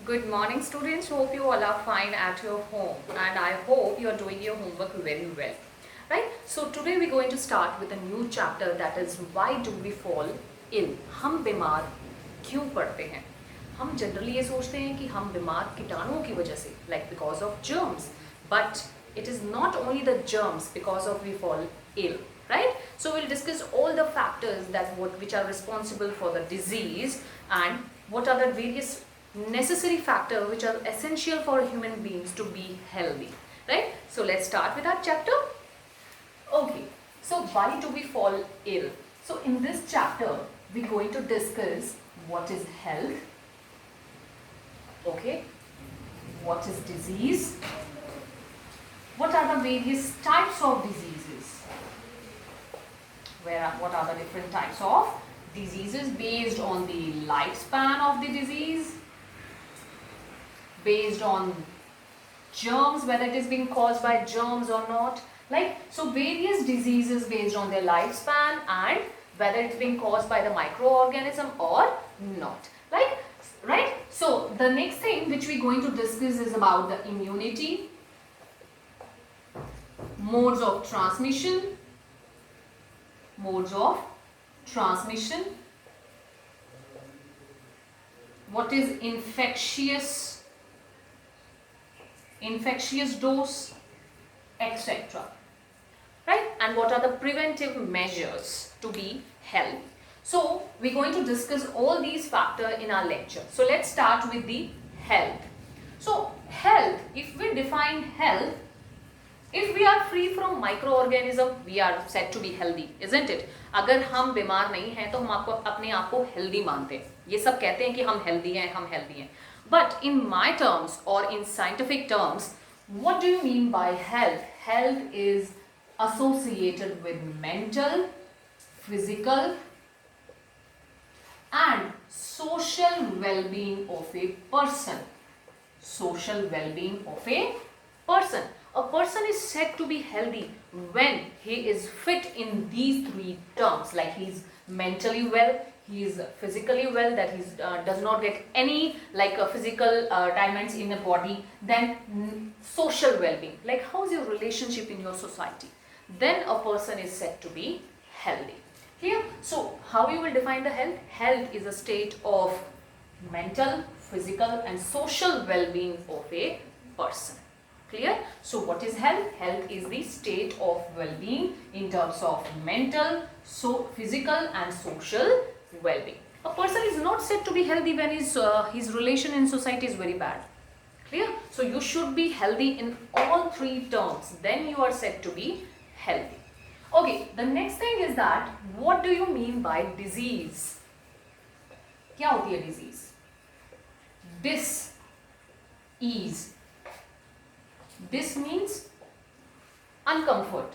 Good morning, students. Hope you all are fine at your home, and I hope you are doing your homework very well. Right? So today we're going to start with a new chapter, that is why do we fall ill? हम बीमार क्यों पड़ते हैं? हम generally ये सोचते हैं कि हम बीमार कीटाणुओं की वजह से, like because of germs, but it is not only the germs because of we fall ill. Right? So we'll discuss all the factors which are responsible for the disease, and what are the various necessary factors which are essential for human beings to be healthy. Right? So let's start with our chapter. Okay, so why do we fall ill? So in this chapter we're going to discuss what is health, okay, what is disease, what are the various types of diseases, what are the different types of diseases based on the lifespan of the disease, based on germs, whether it is being caused by germs or not. So various diseases based on their lifespan and whether it's being caused by the microorganism or not. Right? So the next thing which we're going to discuss is about the immunity, modes of transmission, what is infectious dose, etc. Right? And what are the preventive measures to be healthy? So we're going to discuss all these factors in our lecture. So let's start with the health. So health, if we define health, if we are free from microorganism, we are said to be healthy, isn't it? अगर हम बीमार नहीं हैं तो हम अपने आप को healthy मानते हैं. ये सब कहते हैं कि हम healthy हैं. But in my terms or in scientific terms, what do you mean by health? Health is associated with mental, physical and social well-being of a person. A person is said to be healthy when he is fit in these three terms, like he is mentally well, he is physically well, that he does not get any physical ailments in the body, then social well-being, like how is your relationship in your society, then a person is said to be healthy. Clear? So how you will define the health? Health is a state of mental, physical and social well-being of a person. Clear? So what is health? Health is the state of well-being in terms of mental, physical and social well-being. A person is not said to be healthy when his relation in society is very bad. Clear? So you should be healthy in all three terms, then you are said to be healthy. Okay, the next thing is that what do you mean by disease? क्या होती है disease? Dis-ease. This means uncomfort.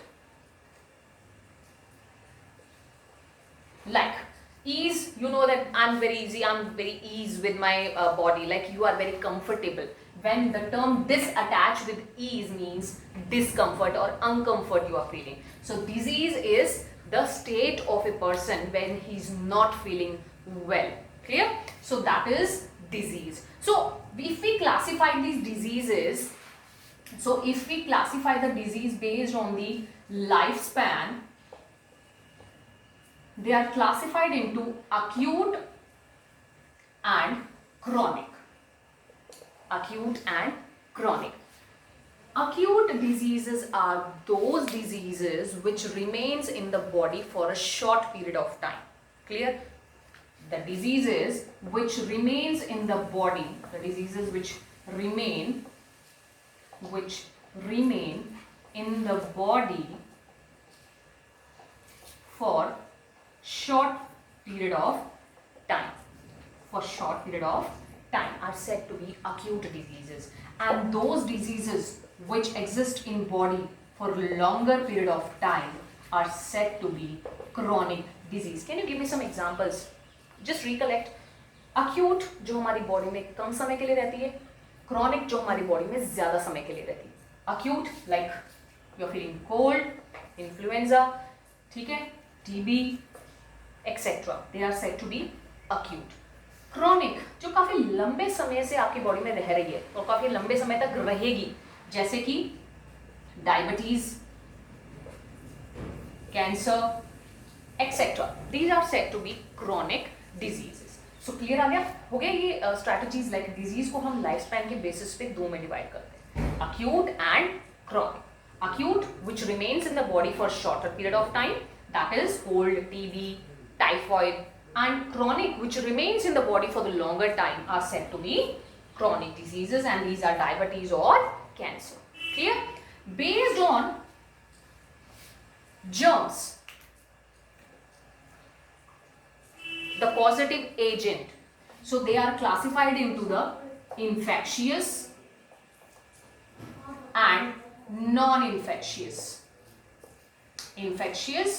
Like ease, you know that I'm very ease with my body, like you are very comfortable. When the term dis attached with ease means discomfort or uncomfort you are feeling. So disease is the state of a person when he's not feeling well. Clear? So that is disease. So if we classify these diseases, so if we classify the disease based on the lifespan, they are classified into acute and chronic. Acute diseases are those diseases which remains in the body for a short period of time. Clear? The diseases which remains in the body, which remain in the body for short period of time are said to be acute diseases, and those diseases which exist in body for longer period of time are said to be chronic disease. Can you give me some examples? Just recollect. Acute जो हमारी body में कम समय के लिए रहती है, chronic जो हमारी बॉडी में ज्यादा समय के लिए रहती है. Acute like you are feeling cold, influenza, ठीक है, TB, etc. They are said to be acute. Chronic, जो काफी लंबे समय से आपकी बॉडी में रह रही है और काफी लंबे समय तक रहेगी, जैसे कि diabetes, cancer etcetera, these are said to be chronic diseases. So clear आ गया, हो गया ये स्ट्रैटेजीज। लाइक डिजीज को हम लाइफ स्पैन के बेसिस पे दो में डिवाइड करते हैं, acute and chronic. Acute, which remains in the body for shorter period of time, that is cold, TB, typhoid, and chronic, which remains in the body for the longer time, are said to be chronic diseases, and these are diabetes or cancer. Clear? Based on germs, the causative agent, so they are classified into the infectious and non-infectious. Infectious,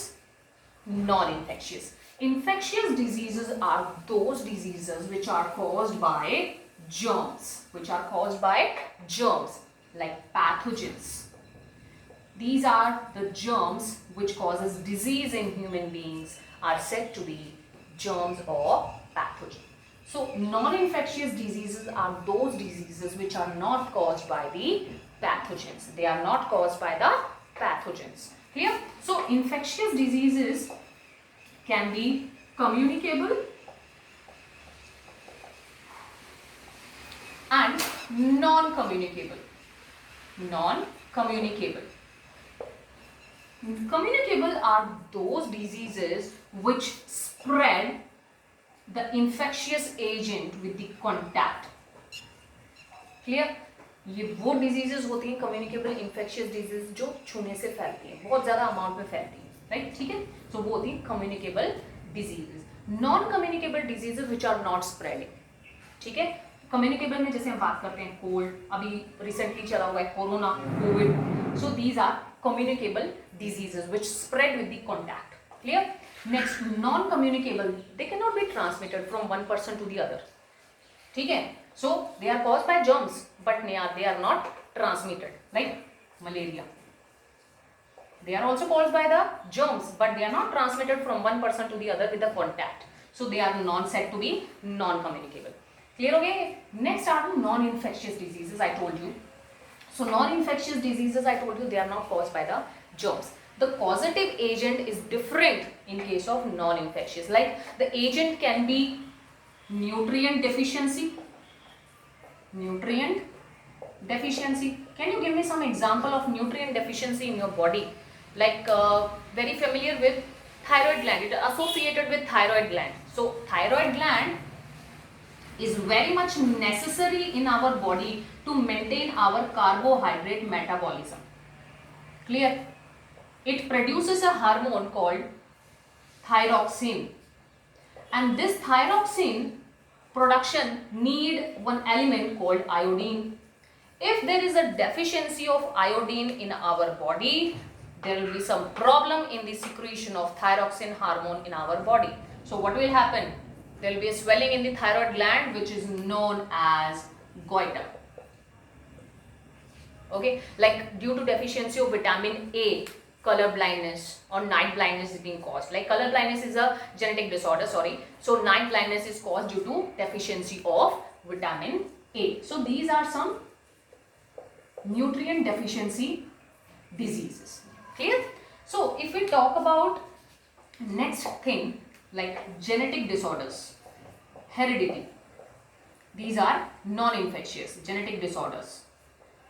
non-infectious. Infectious diseases are those diseases which are caused by germs, like pathogens. These are the germs which causes disease in human beings, are said to be germs or pathogen. So non-infectious diseases are those diseases which are not caused by the pathogens. They are not caused by the pathogens. Clear? So infectious diseases can be communicable and non-communicable. Non-communicable. Communicable are those diseases which spread the infectious agent with the contact. Clear? ये वो diseases होती हैं communicable infectious disease जो छूने से फैलती हैं, बहुत ज़्यादा अमाउंट में फैलती हैं, राइट? ठीक है, सो वो होती हैं communicable diseases. Non communicable diseases which are not spreading, ठीक है। कम्युनिकेबल में जैसे हम बात करते हैं कोल्ड, अभी रिसेंटली चला हुआ है corona, covid, so these are communicable diseases which spread with the contact. Clear? Next, non communicable, they can not be transmitted from one person to the other, ठीक है। So they are caused by germs, but they are not transmitted, like malaria. They are also caused by the germs, but they are not transmitted from one person to the other with the contact. So they are said to be non-communicable. Clear हो गया? Next are the non-infectious diseases. I told you. So non-infectious diseases, I told you, they are not caused by the germs. The causative agent is different in case of non-infectious. Like the agent can be nutrient deficiency. Nutrient deficiency. Can you give me some example of nutrient deficiency in your body? Like very familiar with thyroid gland. It is associated with thyroid gland. So thyroid gland is very much necessary in our body to maintain our carbohydrate metabolism. Clear? It produces a hormone called thyroxine, and this thyroxine production need one element called iodine. If there is a deficiency of iodine in our body, there will be some problem in the secretion of thyroxine hormone in our body. So what will happen? There will be a swelling in the thyroid gland which is known as goiter. Okay, like due to deficiency of vitamin A, color blindness or night blindness is being caused. Like color blindness is a genetic disorder, sorry. So night blindness is caused due to deficiency of vitamin A. So these are some nutrient deficiency diseases. Clear? So if we talk about next thing, like genetic disorders, heredity, these are non-infectious genetic disorders.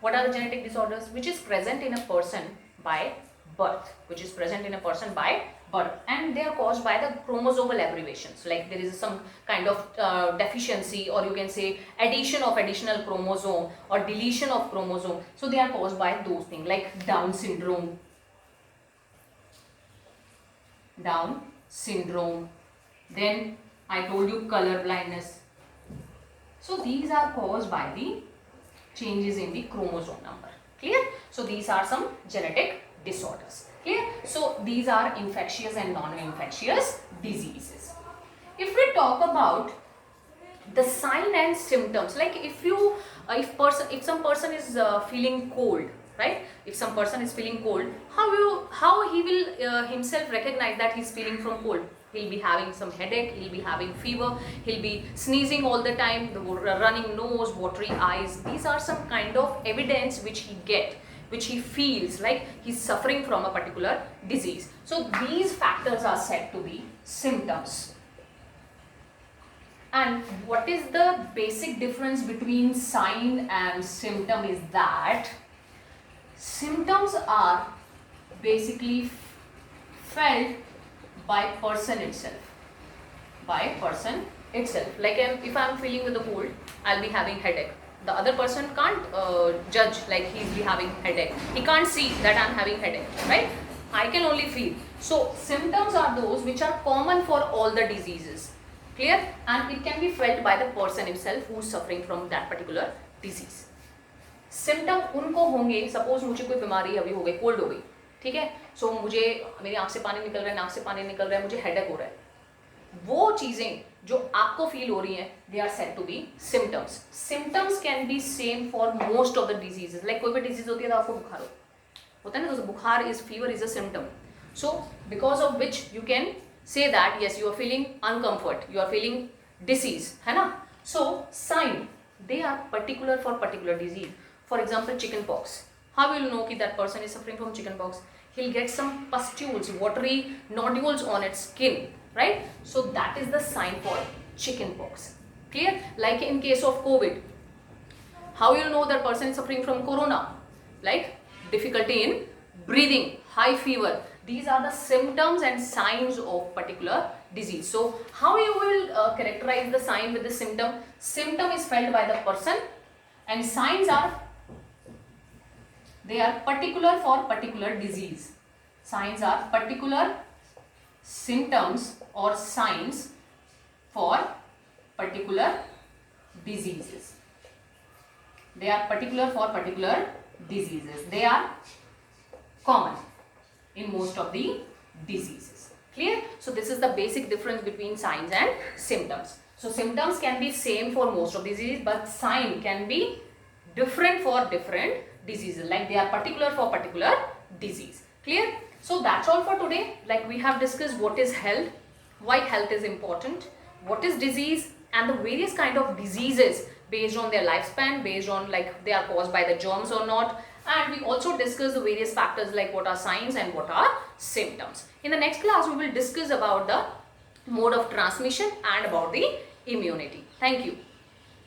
What are the genetic disorders? Which is present in a person by birth, which is present in a person by birth, and they are caused by the chromosomal aberrations. Like there is some kind of deficiency, or you can say addition of additional chromosome or deletion of chromosome. So they are caused by those things like Down syndrome. Then I told you color blindness. So these are caused by the changes in the chromosome number. Clear? So these are some genetic disorders. Clear? So these are infectious and non-infectious diseases. If we talk about the sign and symptoms, like if some person is feeling cold, right? If some person is feeling cold, how he will himself recognize that he is feeling from cold? He'll be having some headache, he'll be having fever, he'll be sneezing all the time, the running nose, watery eyes. These are some kind of evidence which he feels like he's suffering from a particular disease. So these factors are said to be symptoms. And what is the basic difference between sign and symptom is that symptoms are basically felt by person itself. Like if I'm feeling with a cold, I'll be having headache. The other person can't judge like he's be having headache. He can't see that I'm having headache, right? I can only feel. So symptoms are those which are common for all the diseases. Clear? And it can be felt by the person himself who is suffering from that particular disease. Symptom उनको होंगे, suppose मुझे कोई बीमारी अभी हो गई, cold हो गई, ठीक है, सो मुझे मेरी आंख से पानी निकल रहा है, नाक से पानी निकल रहा है, मुझे हेडेक हो रहा है, वो चीजें जो आपको फील हो रही हैं, they are said to be symptoms. Symptoms can be same for most of the diseases. Like कोई भी डिजीज होती है तो आपको बुखार होता है ना, तो बुखार is fever is a symptom. So because of which you can say that yes, you are feeling uncomfort, you are feeling disease, है ना. So sign, they are particular for particular disease. For example, chicken pox. How will you know that person is suffering from chicken pox? He'll get some pustules, watery nodules on its skin, right? So that is the sign for chicken pox. Clear? Like in case of COVID, how you know that person is suffering from corona? Like difficulty in breathing, high fever. These are the symptoms and signs of particular disease. So how you will characterize the sign with the symptom? Symptom is felt by the person and signs are, they are particular for particular disease. Signs are particular symptoms or signs for particular diseases. They are particular for particular diseases. They are common in most of the diseases. Clear? So this is the basic difference between signs and symptoms. So symptoms can be same for most of diseases, but sign can be different for different diseases. Like they are particular for particular disease. Clear? So that's all for today. Like we have discussed what is health, why health is important, what is disease, and the various kind of diseases based on their lifespan, based on like they are caused by the germs or not. And we also discuss the various factors like what are signs and what are symptoms. In the next class, we will discuss about the mode of transmission and about the immunity. Thank you.